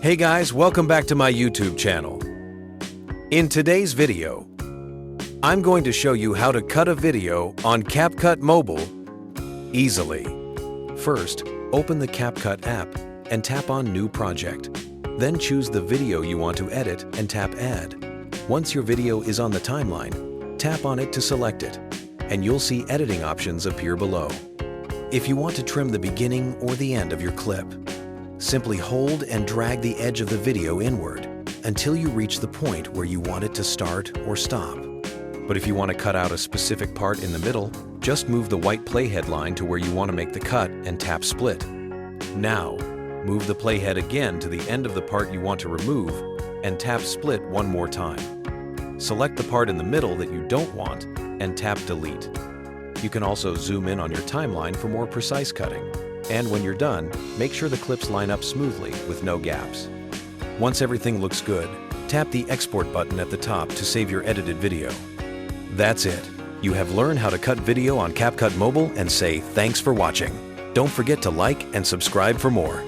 Hey guys, welcome back to my YouTube channel. In today's video, I'm going to show you how to cut a video on CapCut Mobile easily. First, open the CapCut app and tap on New Project. Then choose the video you want to edit and tap Add. Once your video is on the timeline, tap on it to select it, and you'll see editing options appear below. If you want to trim the beginning or the end of your clip, simply hold and drag the edge of the video inward until you reach the point where you want it to start or stop. But if you want to cut out a specific part in the middle, just move the white playhead line to where you want to make the cut and tap Split. Now, move the playhead again to the end of the part you want to remove and tap Split one more time. Select the part in the middle that you don't want and tap Delete. You can also zoom in on your timeline for more precise cutting. And when you're done, make sure the clips line up smoothly with no gaps. Once everything looks good, tap the Export button at the top to save your edited video. That's it. You have learned how to cut video on CapCut Mobile and say thanks for watching. Don't forget to like and subscribe for more.